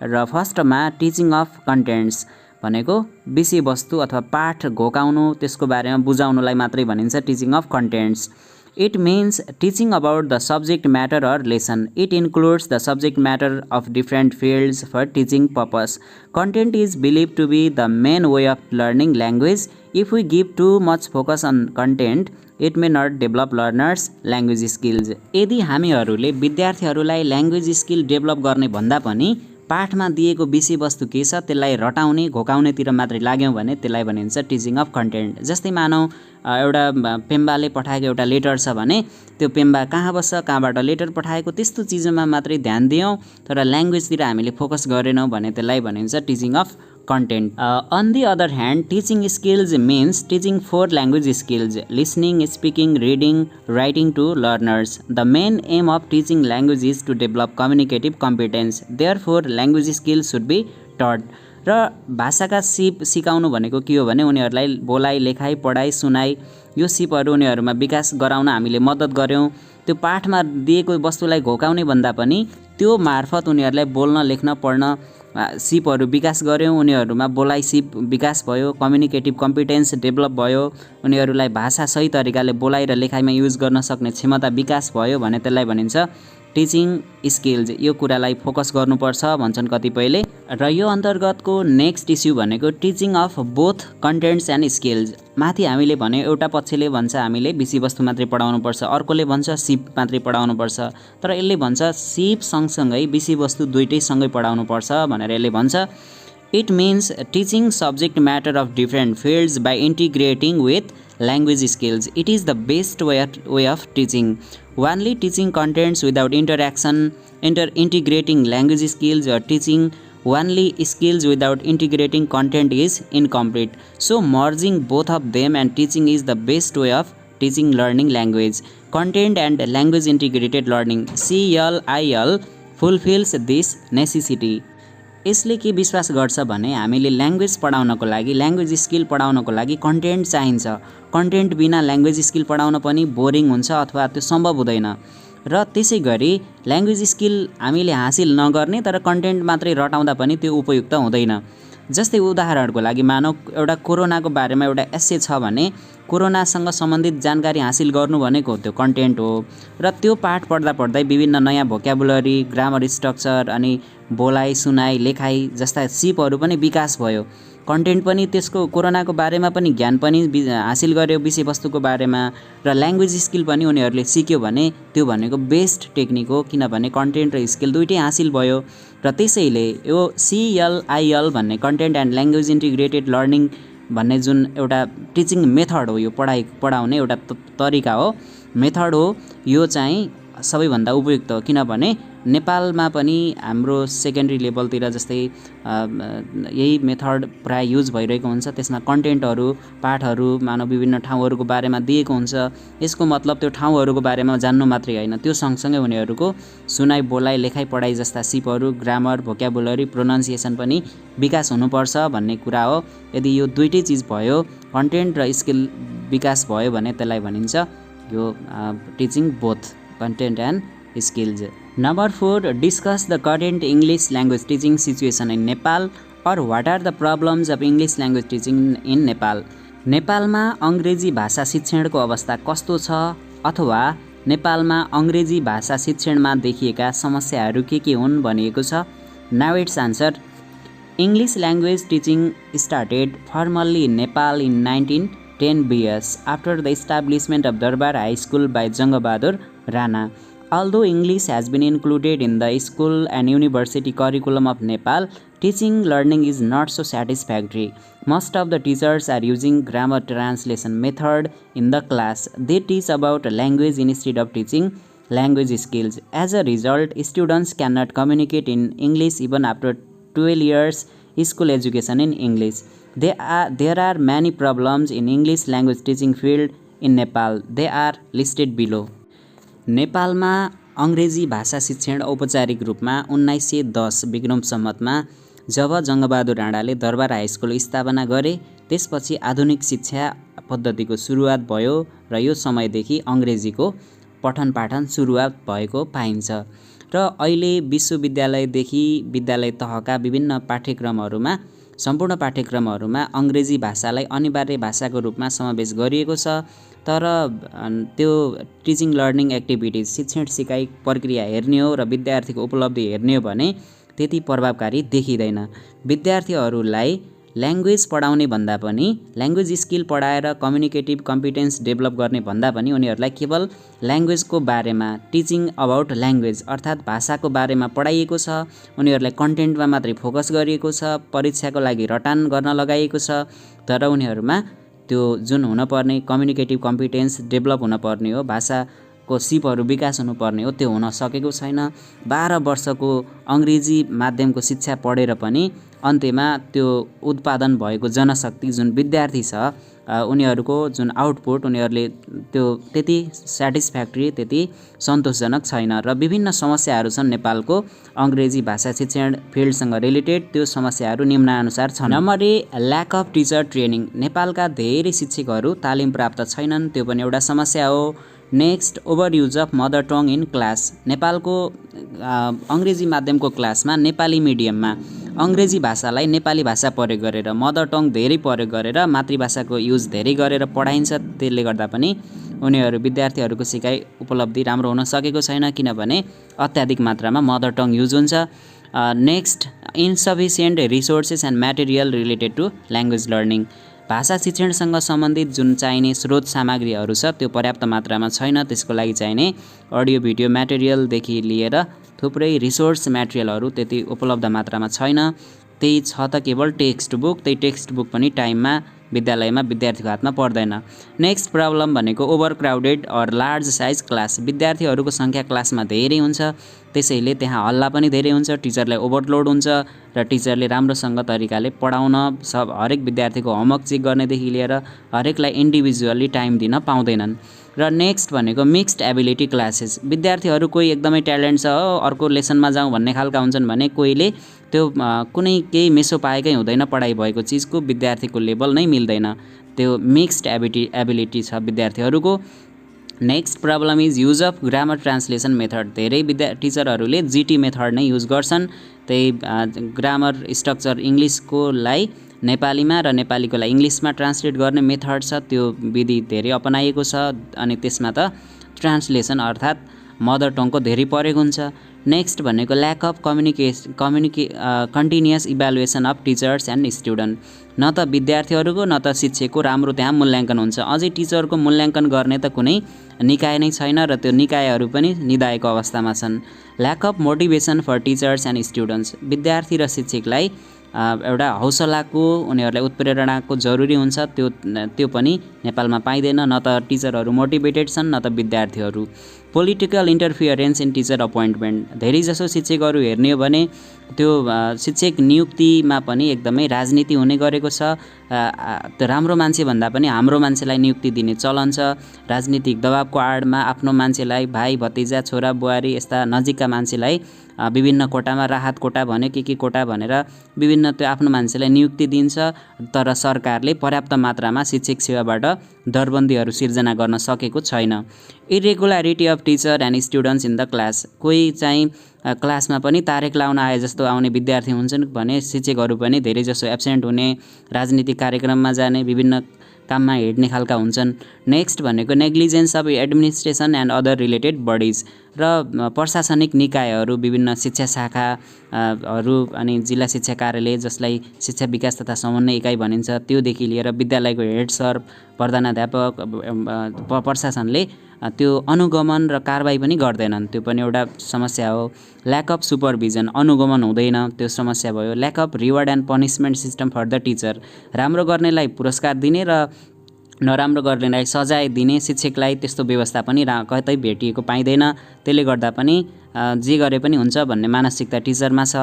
र फर्स्टमा टिचिङ अफ कन्टेन्ट्स भनेको विषयवस्तु अथवा पाठ घोकाउनु, त्यसको बारेमा बुझाउनुलाई मात्रै भनिन्छ teaching of contents. It means teaching about the subject matter or lesson. It includes the subject matter of different fields for teaching purpose. Content is believed to be the main way of learning language. If we give too much focus on content, it may not develop learners' language skills. यदि हामीहरूले विद्यार्थीहरूलाई language skill develop गर्ने भन्दा पनि पाठमा दिएको विषयवस्तु के छ त्यसलाई रटाउने घोकाउनेतिर मात्रै लाग्यौँ भने त्यसलाई भनिन्छ टिचिङ अफ कन्टेन्ट। जस्तै मानौँ एउटा पेम्बाले पठाएको एउटा लेटर छ भने त्यो पेम्बा कहाँ बस्छ, कहाँबाट लेटर पठाएको, त्यस्तो चिजमा मात्रै ध्यान दियौँ, तर ल्याङ्ग्वेजतिर हामीले फोकस गरेनौँ भने त्यसलाई भनिन्छ teaching of content. On the other hand, teaching skills means teaching 4 language skills: listening, speaking, reading, writing to learners. The main aim of teaching language is to develop communicative competence. Therefore, language skills should be taught. र भाषाका सिप सिकाउनु भनेको के हो भने उनीहरूलाई बोलाइ, लेखाइ, पढाइ, सुनाइ यो सिपहरू उनीहरूमा विकास गराउन हामीले मद्दत गर्यौं। त्यो पाठमा दिएको वस्तुलाई घोकाउने भन्दा पनि त्यो मार्फत उनीहरूलाई बोल्न, लेख्न, पढ्न सिपहरू विकास गर्यौं। उनीहरूमा बोलाइ सिप विकास भयो, कम्युनिकेटिभ कम्पिटेन्स डेभलप भयो, उनीहरूलाई भाषा सही तरिकाले बोलाइ र लेखाइमा युज गर्न सक्ने क्षमता विकास भयो भने त्यसलाई भनिन्छ टिचिङ स्किल्स। यो कुरालाई फोकस गर्नुपर्छ भन्छन् कतिपयले। र यो अन्तर्गतको नेक्स्ट इस्यु भनेको teaching of both contents and skills. माथि हामीले भने एउटा पक्षले भन्छ हामीले विषयवस्तु मात्रै पढाउनुपर्छ, अर्कोले भन्छ सिप मात्रै पढाउनुपर्छ, तर यसले भन्छ सिप सँगसँगै विषयवस्तु दुईटै सँगै पढाउनुपर्छ भनेर यसले भन्छ। It means teaching subject matter of different fields by integrating with language skills. It is the best way of teaching. Only teaching contents without integrating language skills or teaching only skills without integrating content is incomplete. So merging both of them and teaching is the best way of teaching learning language. Content and language integrated learning CLIL fulfills this necessity. यसले के विश्वास गर्छ भने हामीले language पढाउनको लागि, language skill पढाउनको लागि content चाहिन्छ। Content बिना ल्याङ्ग्वेज स्किल पढाउन पनि बोरिङ हुन्छ अथवा त्यो सम्भव हुँदैन। र त्यसै गरी ल्याङ्ग्वेज स्किल हामीले हासिल नगर्ने तर कन्टेन्ट मात्रै रटाउँदा पनि त्यो उपयुक्त हुँदैन। जस्तै उदाहरणको लागि मानौँ एउटा कोरोनाको बारेमा एउटा एस्से छ भने कोरोनासँग सम्बन्धित जानकारी हासिल गर्नु भनेको त्यो कन्टेन्ट हो। र त्यो पाठ पढ्दा पढ्दै विभिन्न नयाँ भोक्याबुलरी, ग्रामर स्ट्रक्चर अनि बोलाइ, सुनाइ, लेखाइ जस्ता सिपहरू पनि विकास भयो। कन्टेन्ट पनि त्यसको कोरोनाको बारेमा पनि ज्ञान पनि हासिल गर्यो विषयवस्तुको बारेमा र ल्याङ्ग्वेज स्किल पनि उनीहरूले सिक्यो भने त्यो भनेको बेस्ट टेक्निक हो, किनभने कन्टेन्ट र स्किल दुइटै हासिल भयो। र त्यसैले यो CLIL भन्ने content and language integrated learning भन्ने जुन एउटा टिचिङ मेथड हो, यो पढाउने एउटा तरिका हो, मेथड हो, यो चाहिँ सबैभन्दा उपयुक्त हो। किनभने नेपालमा पनि हाम्रो सेकेन्डरी लेभलतिर जस्तै यही मेथड प्राय युज भइरहेको हुन्छ। त्यसमा कन्टेन्टहरू पाठहरू मानव विभिन्न ठाउँहरूको बारेमा दिएको हुन्छ। यसको मतलब त्यो ठाउँहरूको बारेमा जान्नु मात्रै होइन, त्यो सँगसँगै उनीहरूको सुनाइ बोलाइ लेखाइ पढाइ जस्ता सिपहरू, ग्रामर, भोक्याबुलरी, प्रोनाउन्सिएसन पनि विकास हुनुपर्छ भन्ने कुरा हो। यदि यो दुइटै चिज भयो, कन्टेन्ट र स्किल विकास भयो भने त्यसलाई भनिन्छ यो teaching both content and skills. Number 4, discuss the current English language teaching situation in Nepal or what are the problems of English language teaching in Nepal. नेपालमा अङ्ग्रेजी भाषा शिक्षणको अवस्था कस्तो छ अथवा नेपालमा अङ्ग्रेजी भाषा शिक्षणमा देखिएका समस्याहरू के हुन् भनिएको छ। Now its answer. English language teaching started formally in Nepal in 1910 BS after the establishment of Darbar High School by Jangabahadur Rana. Although English has been included in the school and university curriculum of Nepal, teaching learning is not so satisfactory. Most of the teachers are using grammar translation method in the class. They teach about language instead of teaching language skills. As a result, students cannot communicate in English even after 12 years school education in English. There are many problems in English language teaching field in Nepal. They are listed below. नेपालमा अङ्ग्रेजी भाषा शिक्षण औपचारिक रूपमा 1910 विक्रम सम्मतमा जब जङ्गबहादुर राणाले दरबार high school स्थापना गरे, त्यसपछि आधुनिक शिक्षा पद्धतिको सुरुवात भयो र यो समयदेखि अङ्ग्रेजीको पठन पाठन सुरुवात भएको पाइन्छ। र अहिले विश्वविद्यालयदेखि विद्यालय तहका विभिन्न पाठ्यक्रमहरूमा सम्पूर्ण पाठ्यक्रमहरूमा अङ्ग्रेजी भाषालाई अनिवार्य भाषाको रूपमा समावेश गरिएको छ। तर त्यो टिचिङ लर्निङ एक्टिभिटिज शिक्षण सिकाइ प्रक्रिया हेर्ने हो र विद्यार्थीको उपलब्धि हेर्ने हो भने त्यति प्रभावकारी देखिँदैन। विद्यार्थीहरूलाई ल्याङ्ग्वेज पढाउने भन्दा पनि ल्याङ्ग्वेज स्किल पढाएर कम्युनिकेटिभ कम्पिटेन्स डेभलप गर्ने भन्दा पनि उनीहरूलाई केवल ल्याङ्ग्वेजको बारेमा टिचिङ अबाउट ल्याङ्ग्वेज अर्थात् भाषाको बारेमा पढाइएको छ। उनीहरूलाई कन्टेन्टमा मात्रै फोकस गरिएको छ, परीक्षाको लागि रटान गर्न लगाइएको छ। तर उनीहरूमा त्यो जुन हुनपर्ने कम्युनिकेटिभ कम्पिटेन्स डेभलप हुनपर्ने हो, भाषाको सिपहरू विकास हुनुपर्ने हो, त्यो हुन सकेको छैन। 12 वर्षको अङ्ग्रेजी माध्यमको शिक्षा पढेर पनि अन्त्यमा त्यो उत्पादन भएको जनशक्ति जुन विद्यार्थी छ उनीहरूको जुन आउटपुट उनीहरूले त्यो त्यति सेटिस्फ्याक्ट्री त्यति सन्तोषजनक छैन र विभिन्न समस्याहरू छन् नेपालको अङ्ग्रेजी भाषा शिक्षण फिल्डसँग रिलेटेड। त्यो समस्याहरू निम्नानुसार छन्। Number 1, lack of teacher training. नेपालका धेरै शिक्षकहरू तालिम प्राप्त छैनन्, त्यो पनि एउटा समस्या हो। Next, over use of mother tongue in class. नेपालको अङ्ग्रेजी माध्यमको क्लासमा नेपाली मिडियममा अङ्ग्रेजी भाषालाई नेपाली भाषा प्रयोग गरेर मदर टङ धेरै प्रयोग गरेर मातृभाषाको युज धेरै गरेर पढाइन्छ। त्यसले गर्दा पनि उनीहरू विद्यार्थीहरूको सिकाइ उपलब्धि राम्रो हुन सकेको छैन, किनभने अत्याधिक मात्रामा मदर टङ युज हुन्छ। Next, insufficient resources and material related to language learning. भाषा शिक्षणसँग सम्बन्धित जुन चाहिने स्रोत सामग्रीहरू छ त्यो पर्याप्त मात्रामा छैन। त्यसको लागि चाहिने अडियो भिडियो म्याटेरियलदेखि लिएर थुप्रै रिसोर्स म्याटेरियलहरू त्यति उपलब्ध मात्रामा छैन। त्यही छ त केवल टेक्स्ट बुक, त्यही टेक्स्ट बुक पनि टाइममा विद्यालयमा विद्यार्थीको हातमा पर्दैन। नेक्स्ट प्रब्लम भनेको overcrowded or large size class. विद्यार्थीहरूको सङ्ख्या क्लासमा धेरै हुन्छ, त्यसैले त्यहाँ हल्ला पनि धेरै हुन्छ, टिचरलाई ओभरलोड हुन्छ र टिचरले राम्रोसँग तरिकाले पढाउन हरेक विद्यार्थीको होमवर्क चेक गर्नेदेखि लिएर हरेकलाई इन्डिभिजुअली टाइम दिन पाउँदैनन्। र नेक्स्ट भनेको मिक्स्ड एबिलिटी क्लासेस। विद्यार्थीहरू कोही एकदमै ट्यालेन्ट छ हो, अर्को लेसनमा जाउँ भन्ने खालका हुन्छन् भने कोहीले त्यो कुनै केही मेसो पाएकै हुँदैन, पढाइ भएको चिजको विद्यार्थीको लेभल नै मिल्दैन। त्यो मिक्स्ड एबिलिटी छ विद्यार्थीहरूको। Next problem is use of grammar translation method. धेरै टिचरहरूले GT मेथड नै युज गर्छन्। त्यही ग्रामर स्ट्रक्चर इङ्ग्लिसकोलाई नेपालीमा र नेपालीकोलाई इङ्ग्लिसमा ट्रान्सलेट गर्ने मेथड छ, त्यो विधि धेरै अपनाइएको छ। अनि त्यसमा त ट्रान्सलेसन अर्थात् मदर टङको धेरै प्रयोग हुन्छ। नेक्स्ट भनेको lack of continuous evaluation of teachers and student. न त विद्यार्थीहरूको न त शिक्षकको राम्रो त्यहाँ मूल्याङ्कन हुन्छ। अझै टिचरको मूल्याङ्कन गर्ने त कुनै निकाय नै छैन र त्यो निकायहरू पनि निदाएको अवस्थामा छन्। Lack of motivation for teachers and students. विद्यार्थी र शिक्षकलाई एउटा हौसलाको, उनीहरूलाई उत्प्रेरणाको जरुरी हुन्छ, त्यो पनि नेपालमा पाइँदैन। न त टिचरहरू मोटिभेटेड छन् न त विद्यार्थीहरू। Political interference in teacher appointment. धेरैजसो शिक्षकहरू हेर्ने हो भने त्यो शिक्षक नियुक्तिमा पनि एकदमै राजनीति हुने गरेको छ। त्यो राम्रो मान्छे भन्दा पनि हाम्रो मान्छेलाई नियुक्ति दिने चलन छ। राजनीतिक दबावको आडमा आफ्नो मान्छेलाई, भाइ भतिजा, छोरा बुहारी, यस्ता नजिकका मान्छेलाई विभिन्न कोटामा, राहत कोटा भन्यो के कोटा भनेर विभिन्न त्यो आफ्नो मान्छेलाई नियुक्ति दिन्छ। तर सरकारले पर्याप्त मात्रामा शिक्षक सेवाबाट दरबन्दीहरू सिर्जना गर्न सकेको छैन। Irregularity of teacher and students in the class. कोही चाहिँ क्लासमा पनि तारेक लाउन आए जस्तो आउने विद्यार्थी हुन्छन् भने शिक्षकहरू पनि धेरैजसो एब्सेन्ट हुने, राजनीतिक कार्यक्रममा जाने, विभिन्न काममा हिँड्ने खालका हुन्छन्। नेक्स्ट भनेको negligence of administration and other related bodies. र प्रशासनिक निकायहरू, विभिन्न शिक्षा शाखाहरू अनि जिल्ला शिक्षा कार्यालय, जसलाई शिक्षा विकास तथा समन्वय इकाइ भनिन्छ, त्योदेखि लिएर विद्यालयको हेड सर, प्रधानाध्यापक, प्रशासनले त्यो अनुगमन र कारबाही पनि गर्दैनन्। त्यो पनि एउटा समस्या हो। Lack of supervision. अनुगमन हुँदैन, त्यो समस्या भयो। Lack of reward and punishment system for the teacher. राम्रो गर्नेलाई पुरस्कार दिने र नराम्रो गर्नेलाई सजाय दिने शिक्षकलाई त्यस्तो व्यवस्था पनि कतै भेटिएको पाइँदैन। त्यसले गर्दा पनि जे गरे पनि हुन्छ भन्ने मानसिकता टिचरमा छ।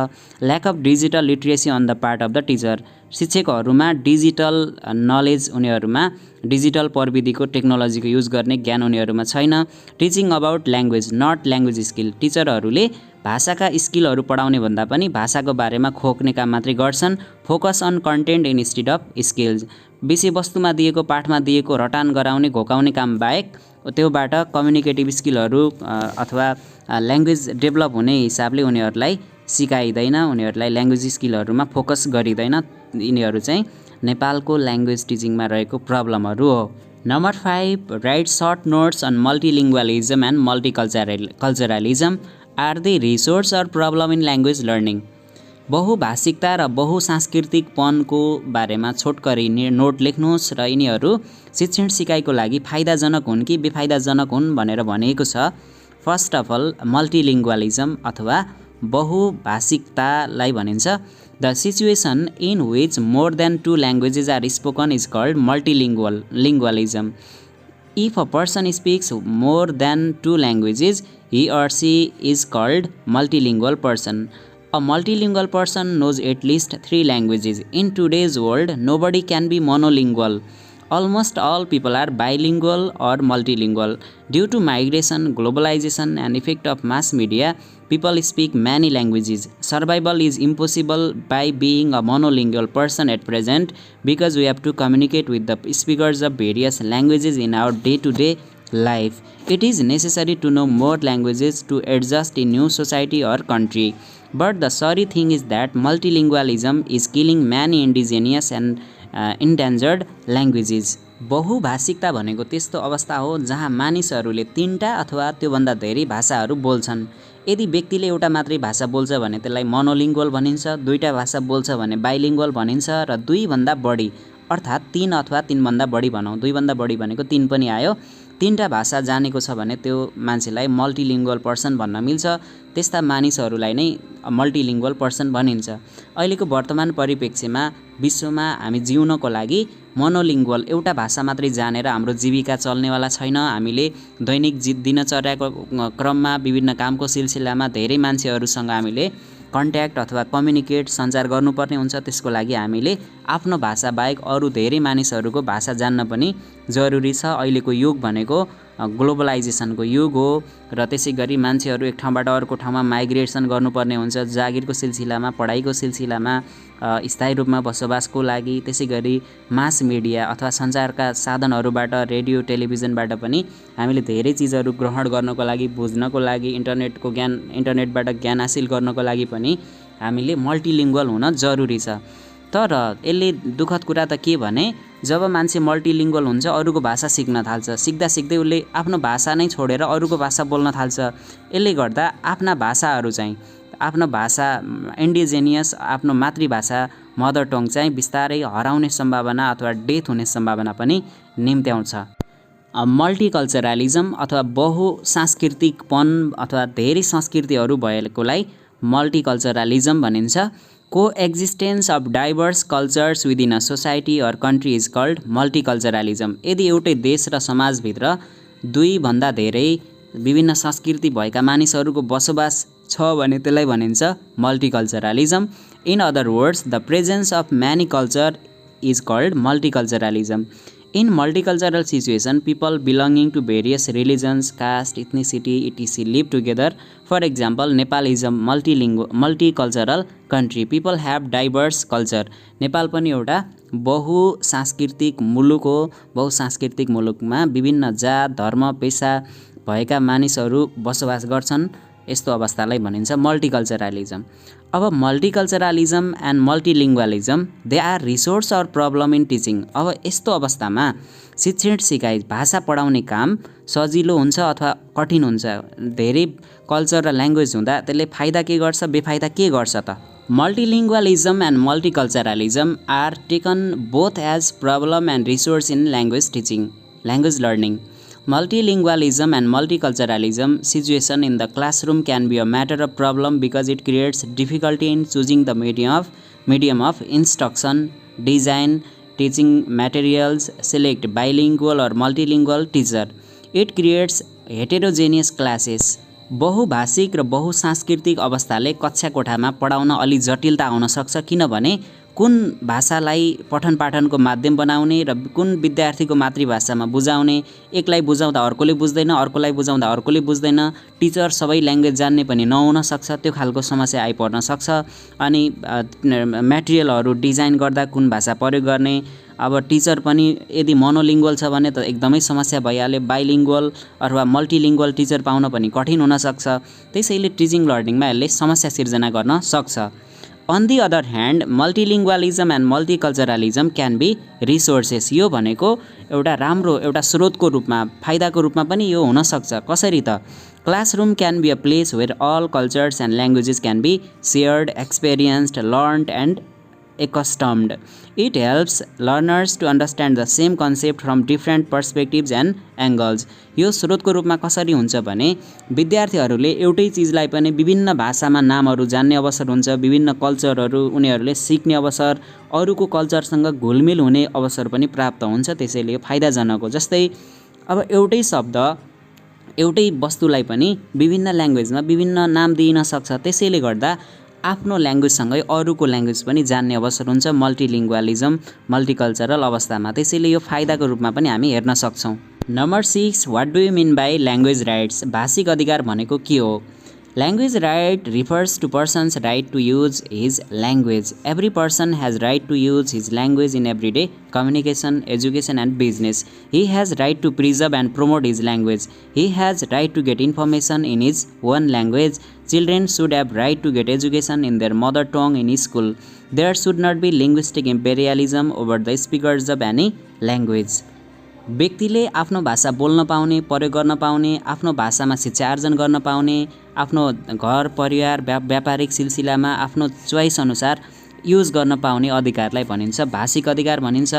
Lack of digital literacy on the part of the teacher. शिक्षकहरूमा डिजिटल नलेज, उनीहरूमा डिजिटल प्रविधिको, टेक्नोलोजीको युज गर्ने ज्ञान उनीहरूमा छैन। Teaching about language not language skill. टिचरहरूले भाषाका स्किलहरू पढाउने भन्दा पनि भाषाको बारेमा खोक्ने काम मात्रै गर्छन्। Focus on content instead of skills. विषयवस्तुमा दिएको, पाठमा दिएको रटान गराउने, घोकाउने काम बाहेक त्योबाट कम्युनिकेटिभ स्किलहरू अथवा ल्याङ्ग्वेज डेभलप हुने हिसाबले उनीहरूलाई सिकाइँदैन, उनीहरूलाई ल्याङ्ग्वेज स्किलहरूमा फोकस गरिँदैन। यिनीहरू चाहिँ नेपालको ल्याङ्ग्वेज टिचिङमा रहेको प्रब्लमहरू हो। Number 5, write short notes on multilingualism and multiculturalism are the resource or problem in language learning. बहुभाषिकता र बहुसांस्कृतिकपनको बारेमा छोटकरी नोट लेख्नुहोस् र यिनीहरू शिक्षण सिकाइको लागि फाइदाजनक हुन् कि बेफाइदाजनक हुन् भनेर भनिएको छ। फर्स्ट अफ अल मल्टिलिङ्गुअलिजम अथवा बहुभाषिकतालाई भनिन्छ the situation in which more than 2 languages are spoken is called multilingualism. If a person speaks more than 2 languages, he or she is called multilingual person. A multilingual person knows at least 3 languages. In today's world, nobody can be monolingual. Almost all people are bilingual or multilingual. Due to migration, globalization and effect of mass media, people speak many languages. Survival is impossible by being a monolingual person at present because we have to communicate with the speakers of various languages in our day-to-day life. It is necessary to know more languages to adjust in new society or country. But the sorry thing is that multilingualism is killing many indigenous and endangered languages. बहुभाषिकता भनेको त्यस्तो अवस्था हो जहाँ मानिसहरूले 3टा अथवा त्योभन्दा धेरै भाषाहरू बोल्छन्। यदि व्यक्तिले एउटा मात्रै भाषा बोल्छ भने त्यसलाई मोनोलिङ्गुअल भनिन्छ, 2टा भाषा बोल्छ भने बाइलिङ्गुअल भनिन्छ र 2 भन्दा बढी अर्थात् 3 अथवा 3 भन्दा बढी भनौँ, 2 भन्दा बढी भनेको 3 पनि आयो, 3टा भाषा जानेको छ भने त्यो मान्छेलाई मल्टिलिङ्गुअल पर्सन भन्न मिल्छ। त्यस्ता मानिसहरूलाई नै मल्टिलिङ्गुअल पर्सन भनिन्छ। अहिलेको वर्तमान परिप्रेक्ष्यमा विश्वमा हामी जिउनको लागि मोनोलिङ्गुअल एउटा भाषा मात्रै जानेर हाम्रो जीविका चल्नेवाला छैन। हामीले दैनिक दिनचर्याको क्रममा विभिन्न कामको सिलसिलामा धेरै मान्छेहरूसँग हामीले कन्ट्याक्ट अथवा कम्युनिकेट, सञ्चार गर्नुपर्ने हुन्छ। त्यसको लागि हामीले आफ्नो भाषा बाहेक अरू धेरै मानिसहरूको भाषा जान्न पनि जरुरी छ। अहिलेको युग भनेको ग्लोबलाइजेसनको युग हो र त्यसै गरी मान्छेहरू एक ठाउँबाट अर्को ठाउँमा माइग्रेसन गर्नुपर्ने हुन्छ, जागिरको सिलसिलामा, पढाइको सिलसिलामा, स्थायी रूपमा बसोबासको लागि। त्यसै गरी मास मिडिया अथवा सञ्चारका साधनहरूबाट, रेडियो टेलिभिजनबाट पनि हामीले धेरै चिजहरू ग्रहण गर्नको लागि, बुझ्नको लागि, इन्टरनेटबाट ज्ञान हासिल गर्नको लागि पनि हामीले मल्टिलिङ्गुअल हुन जरुरी छ। तर यसले दुःखद कुरा त के भने जब मान्छे मल्टिलिङ्गुअल हुन्छ अरूको भाषा सिक्न थाल्छ, सिक्दा सिक्दै उसले आफ्नो भाषा नै छोडेर अरूको भाषा बोल्न थाल्छ। यसले गर्दा आफ्ना भाषाहरू चाहिँ आफ्नो भाषा इन्डिजिनियस आफ्नो मातृभाषा मदर टङ चाहिँ बिस्तारै हराउने सम्भावना अथवा डेथ हुने सम्भावना पनि निम्त्याउँछ। मल्टिकल्चरलिजम अथवा बहुसांस्कृतिकपन अथवा धेरै संस्कृतिहरू भएकोलाई मल्टिकल्चरलिजम भनिन्छ। Coexistence of diverse cultures within a society or country is called multiculturalism. यदि एउटै देश र समाजभित्र दुईभन्दा धेरै विभिन्न संस्कृति भएका मानिसहरूको बसोबास छ भने त्यसलाई भनिन्छ multiculturalism. In other words the presence of many culture is called multiculturalism. In multicultural situation, people belonging to various religions, caste, ethnicity, etc. live together. For example, Nepal is a multicultural country. People have diverse culture. Nepal पनि एउटा बहुसांस्कृतिक मुलुक हो। बहुसांस्कृतिक मुलुकमा विभिन्न जात, धर्म, पेशा भएका मानिसहरू बसोबास गर्छन्। यस्तो अवस्थालाई भनिन्छ मल्टिकल्चरलिजम। अब multiculturalism and multilingualism they are resource or problem in teaching. अब यस्तो अवस्थामा शिक्षण सिकाइ भाषा पढाउने काम सजिलो हुन्छ अथवा कठिन हुन्छ। धेरै कल्चर र ल्याङ्ग्वेज हुँदा त्यसले फाइदा के गर्छ, बेफाइदा के गर्छ त? Multilingualism and multiculturalism are taken both as problem and resource in language teaching, language learning. Multilingualism and multiculturalism situation in the classroom can be a matter of problem because it creates difficulty in choosing the medium of instruction, design, teaching materials, select bilingual or multilingual teacher. It creates heterogeneous classes. बहुभाषिक र बहुसांस्कृतिक अवस्थाले कक्षा कोठामा पढाउन अलि जटिलता आउन सक्छ, किनभने कुन भाषालाई पठन पाठनको माध्यम बनाउने र कुन विद्यार्थीको मातृभाषामा बुझाउने, एकलाई बुझाउँदा अर्कोले बुझ्दैन, अर्कोलाई बुझाउँदा अर्कोले बुझ्दैन, टिचर सबै ल्याङ्ग्वेज जान्ने पनि नहुन सक्छ, त्यो खालको समस्या आइपर्न सक्छ। अनि मटेरियलहरू डिजाइन गर्दा कुन भाषा प्रयोग गर्ने, अब टिचर पनि यदि मोनोलिङ्गुअल छ भने त एकदमै समस्या भइहाल्यो, बाइलिङ्गुअल अथवा मल्टिलिङ्गुअल टिचर पाउन पनि कठिन हुन सक्छ। त्यसैले टिचिङ लर्निङमा यसले समस्या सिर्जना गर्न सक्छ। On the other hand, multilingualism and multiculturalism can be resources. यो भनेको एउटा राम्रो एउटा स्रोतको रूपमा, फाइदाको रूपमा पनि यो हुन सक्छ। कसरी त? Classroom can be a place where all cultures and languages can be shared, experienced, learned and accustomed. It helps learners to understand the same concept from different perspectives and angles. यो स्रोतको रूपमा कसरी हुन्छ भने विद्यार्थीहरूले एउटै चिजलाई पनि विभिन्न भाषामा नामहरू जान्ने अवसर हुन्छ, विभिन्न कल्चरहरू उनीहरूले सिक्ने अवसर, अरूको कल्चरसँग घुलमिल हुने अवसर पनि प्राप्त हुन्छ। त्यसैले यो फाइदाजनक हो। जस्तै अब एउटै शब्द एउटै वस्तुलाई पनि विभिन्न ल्याङ्ग्वेजमा विभिन्न नाम दिन सक्छ। त्यसैले गर्दा आफ्नो ल्याङ्ग्वेजसँगै अरूको ल्याङ्ग्वेज पनि जान्ने अवसर हुन्छ मल्टिलिङ्गुअलिजम मल्टिकल्चरल अवस्थामा। त्यसैले यो फाइदाको रूपमा पनि हामी हेर्न सक्छौँ। Number 6, what do you mean by language rights? भाषिक अधिकार भनेको के हो? Language right refers to person's right to use his language. Every person has right to use his language in everyday communication, education and business. He has right to preserve and promote his language. He has right to get information in his own language. Children should have right to get education in their mother tongue in school. There should not be linguistic imperialism over the speakers of any language. व्यक्तिले आफ्नो भाषा बोल्न पाउने, प्रयोग गर्न पाउने, आफ्नो भाषामा शिक्षा आर्जन गर्न पाउने, आफ्नो घर परिवार व्यापारिक सिलसिलामा आफ्नो चोइस अनुसार युज गर्न पाउने अधिकारलाई भनिन्छ भाषिक अधिकार भनिन्छ।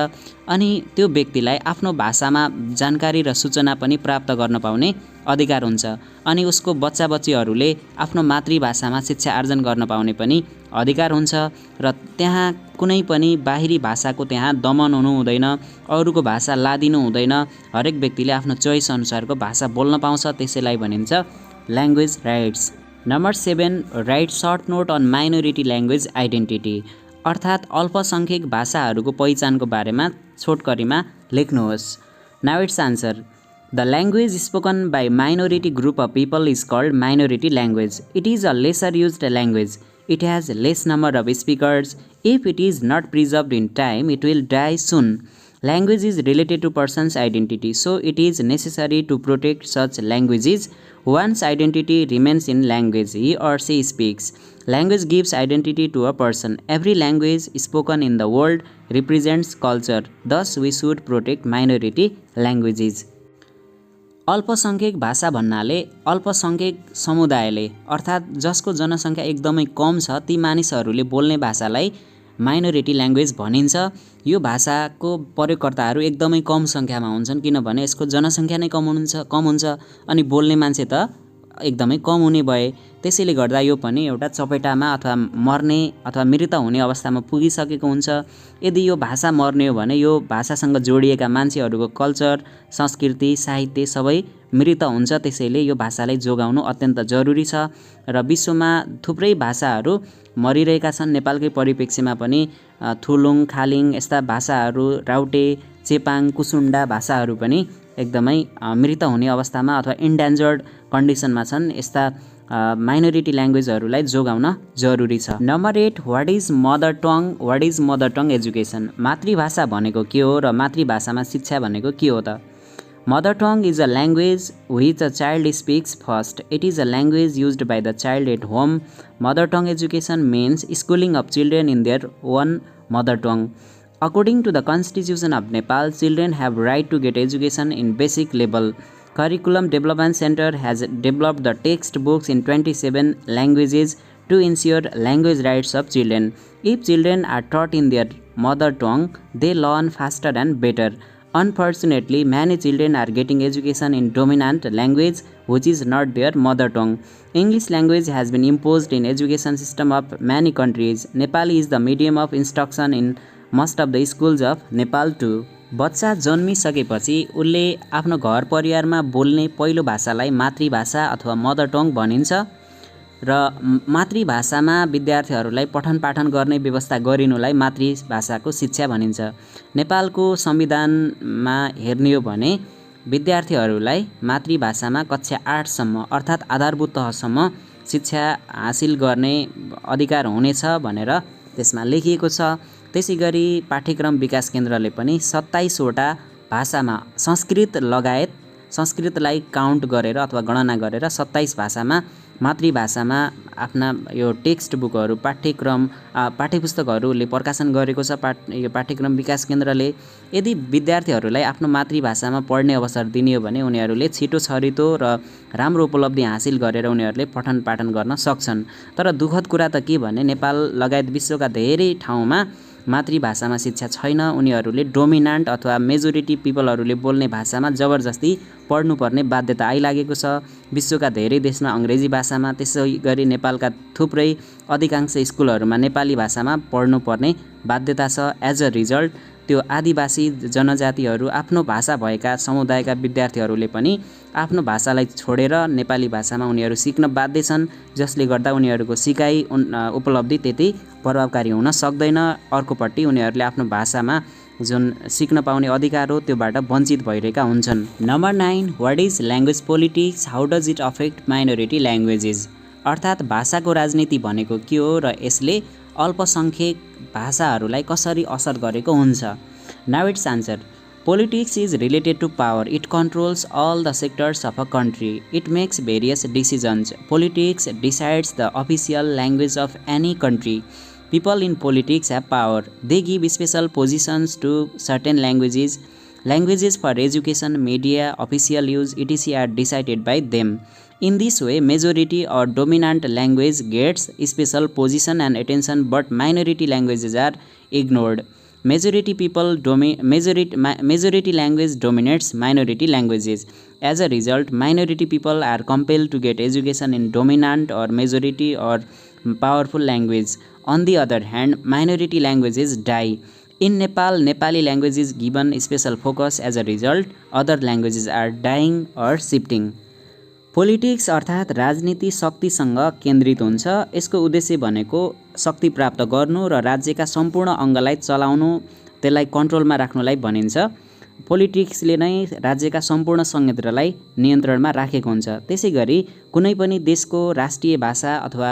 अनि त्यो व्यक्तिलाई आफ्नो भाषामा जानकारी र सूचना पनि प्राप्त गर्न पाउने अधिकार हुन्छ। अनि उसको बच्चाबच्चीहरूले आफ्नो मातृभाषामा शिक्षा आर्जन गर्न पाउने पनि अधिकार हुन्छ। र त्यहाँ कुनै पनि बाहिरी भाषाको त्यहाँ दमन हुनु हुँदैन, अरूको भाषा लादिनु हुँदैन। हरेक व्यक्तिले आफ्नो चोइस अनुसारको भाषा बोल्न पाउँछ, त्यसैलाई भनिन्छ language rights. Number 7, write short note on minority language identity, अर्थात् अल्पसङ्ख्यक भाषाहरूको पहिचानको बारेमा छोटकरीमा लेख्नुहोस्। Now it's answer. The language spoken by minority group of people is called minority language. It is a lesser used language. It has less number of speakers. If it is not preserved in time, it will die soon. Language is related to person's identity, so it is necessary to protect such languages. One's identity remains in language he or she speaks. Language gives identity to a person. Every language spoken in the world represents culture. Thus, we should protect minority languages. अल्पसंख्यक भाषा भन्नाले अल्पसंख्यक समुदायले अर्थात् जसको जनसङ्ख्या एकदमै कम छ ती मानिसहरूले बोल्ने भाषालाई माइनोरिटी ल्याङ्ग्वेज भनिन्छ। यो भाषाको प्रयोगकर्ताहरू एकदमै कम सङ्ख्यामा हुन्छन् किनभने यसको जनसङ्ख्या नै कम हुन्छ अनि बोल्ने मान्छे त एकदमै कम हुने भए। त्यसैले गर्दा यो पनि एउटा चपेटामा अथवा मर्ने अथवा मृत हुने अवस्थामा पुगिसकेको हुन्छ। यदि यो भाषा मर्ने हो भने यो भाषासँग जोडिएका मान्छेहरूको कल्चर, संस्कृति, साहित्य सबै मृत हुन्छ। त्यसैले यो भाषालाई जोगाउनु अत्यन्त जरुरी छ र विश्वमा थुप्रै भाषाहरू मरिरहेका छन्। नेपालकै परिप्रेक्ष्यमा पनि थुलुङ, खालिङ यस्ता भाषाहरू, राउटे, चेपाङ, कुसुन्डा भाषाहरू पनि एकदमै मृत हुने अवस्थामा अथवा इन्डेन्जर्ड कन्डिसनमा छन्। यस्ता माइनोरिटी ल्याङ्ग्वेजहरूलाई जोगाउन जरुरी छ। Number 8, what is mother tongue? What is mother tongue education? मातृभाषा भनेको के हो र मातृभाषामा शिक्षा भनेको के हो त? Mother tongue is a language which a child speaks first. It is a language used by the child at home. Mother tongue education means schooling of children in their own mother tongue. According to the Constitution of Nepal, children have right to get education in basic level. Curriculum Development Center has developed the textbooks in 27 languages to ensure language rights of children. If children are taught in their mother tongue, they learn faster and better. Unfortunately, many children are getting education in dominant language which is not their mother tongue. English language has been imposed in education system of many countries. Nepali is the medium of instruction in most of the schools of Nepal too. बच्चा जन्मिसकेपछि उसले आफ्नो घर परिवारमा बोल्ने पहिलो भाषालाई मातृभाषा अथवा मदर टङ भनिन्छ र मातृभाषामा विद्यार्थीहरूलाई पठन पाठन गर्ने व्यवस्था गरिनुलाई मातृभाषाको शिक्षा भनिन्छ। नेपालको संविधानमा हेर्ने हो भने विद्यार्थीहरूलाई मातृभाषामा कक्षा 8 सम्म अर्थात् आधारभूत तहसम्म शिक्षा हासिल गर्ने अधिकार हुनेछ भनेर त्यसमा लेखिएको छ। त्यसैगरी पाठ्यक्रम विकास केन्द्रले पनि 27 वटा भाषामा संस्कृत लगायत संस्कृतलाई काउन्ट गरेर अथवा गणना गरेर 27 भाषामा मातृभाषामा आफ्ना यो टेक्स्ट बुकहरू पाठ्यपुस्तकहरूले प्रकाशन गरेको छ। यो पाठ्यक्रम विकास केन्द्रले यदि विद्यार्थीहरूलाई आफ्नो मातृभाषामा पढ्ने अवसर दिने हो भने उनीहरूले छिटो छरितो र राम्रो उपलब्धि हासिल गरेर उनीहरूले पठन पाठन गर्न सक्छन्। तर दुःखद कुरा त के भने नेपाल लगायत विश्वका धेरै ठाउँमा मातृभाषामा शिक्षा छैन। उनीहरूले डोमिनान्ट अथवा मेजोरिटी पिपलहरूले बोल्ने भाषामा जबरजस्ती पढ्नुपर्ने बाध्यता आइलागेको छ। विश्वका धेरै देशमा अङ्ग्रेजी भाषामा, त्यसै गरी नेपालका थुप्रै अधिकांश स्कुलहरूमा नेपाली भाषामा पढ्नुपर्ने बाध्यता छ। एज अ रिजल्ट त्यो आदिवासी जनजातिहरू आफ्नो भाषा भएका समुदायका विद्यार्थीहरूले पनि आफ्नो भाषालाई छोडेर नेपाली भाषामा उनीहरू सिक्न बाध्य छन्, जसले गर्दा उनीहरूको सिकाइ उपलब्धि त्यति प्रभावकारी हुन सक्दैन। अर्कोपट्टि उनीहरूले आफ्नो भाषामा जुन सिक्न पाउने अधिकार हो त्योबाट वञ्चित भइरहेका हुन्छन्। Number 9, what is language politics? How does it affect minority languages? अर्थात् भाषाको राजनीति भनेको के हो र यसले अल्पसंख्यक भाषाहरूलाई कसरी असर गरेको हुन्छ? Now it's answer. Politics is related to power. It controls all the sectors of a country. It makes various decisions. Politics decides the official language of any country. People in politics have power. They give special positions to certain languages. Languages for education, media, official use, etc. are decided by them. In this way, majority or dominant language gets special position and attention, but minority languages are ignored. Majority language dominates minority languages. As a result, minority people are compelled to get education in dominant or majority or powerful language. On the other hand, minority languages die. In Nepal, Nepali language is given special focus. As a result, other languages are dying or shifting. Politics अर्थात् राजनीति शक्तिसँग केन्द्रित हुन्छ। यसको उद्देश्य भनेको शक्ति प्राप्त गर्नु र राज्यका सम्पूर्ण अङ्गलाई चलाउनु, त्यसलाई कन्ट्रोलमा राख्नुलाई भनिन्छ। पोलिटिक्सले नै राज्यका सम्पूर्ण संयन्त्रलाई नियन्त्रणमा राखेको हुन्छ। त्यसैगरी कुनै पनि देशको राष्ट्रिय भाषा अथवा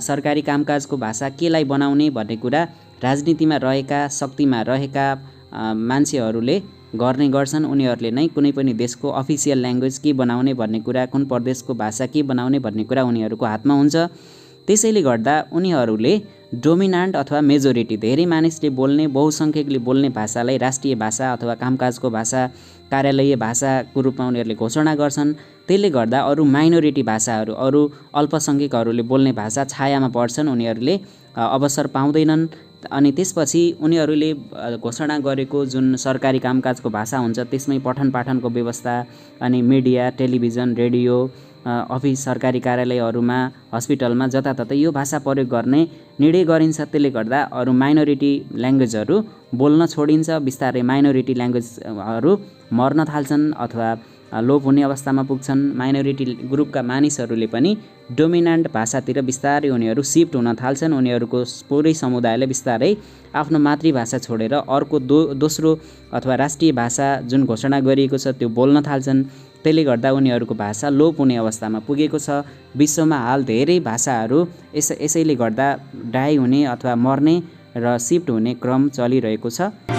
सरकारी कामकाजको भाषा केलाई बनाउने भन्ने कुरा राजनीतिमा रहेका, शक्तिमा रहेका मान्छेहरूले गर्ने गर्छन्। उनीहरूले नै कुनै पनि देशको अफिसियल ल्याङ्ग्वेज के बनाउने भन्ने कुरा, कुन प्रदेशको भाषा के बनाउने भन्ने कुरा उनीहरूको हातमा हुन्छ। त्यसैले गर्दा उनीहरूले डोमिनान्ट अथवा मेजोरिटी, धेरै मानिसले बोल्ने, बहुसङ्ख्यकले बोल्ने भाषालाई राष्ट्रिय भाषा अथवा कामकाजको भाषा, कार्यालयीय भाषाको रूपमा उनीहरूले घोषणा गर्छन्। त्यसले गर्दा अरू माइनोरिटी भाषाहरू, अरू अल्पसङ्ख्यकहरूले बोल्ने भाषा छायामा पर्छन्, उनीहरूले अवसर पाउँदैनन्। अनि त्यसपछि उनीहरूले घोषणा गरेको जुन सरकारी कामकाजको भाषा हुन्छ त्यसमै पठन पाठनको व्यवस्था, अनि मिडिया, टेलिभिजन, रेडियो, अफिस, सरकारी कार्यालयहरूमा, हस्पिटलमा जताततै यो भाषा प्रयोग गर्ने निर्णय गरिन्छ। त्यसले गर्दा अरू माइनोरिटी ल्याङ्ग्वेजहरू बोल्न छोडिन्छ। बिस्तारै माइनोरिटी ल्याङ्ग्वेजहरू मर्न थाल्छन् अथवा लोप हुने अवस्थामा पुग्छन्। माइनोरिटी ग्रुपका मानिसहरूले पनि डोमिनान्ट भाषातिर बिस्तारै उनीहरू सिफ्ट हुन थाल्छन्। उनीहरूको पुरै समुदायले बिस्तारै आफ्नो मातृभाषा छोडेर अर्को दोस्रो अथवा राष्ट्रिय भाषा जुन घोषणा गरिएको छ त्यो बोल्न थाल्छन्। त्यसले गर्दा उनीहरूको भाषा लोप हुने अवस्थामा पुगेको छ। विश्वमा हाल धेरै भाषाहरू यसैले गर्दा डाई हुने अथवा मर्ने र सिफ्ट हुने क्रम चलिरहेको छ।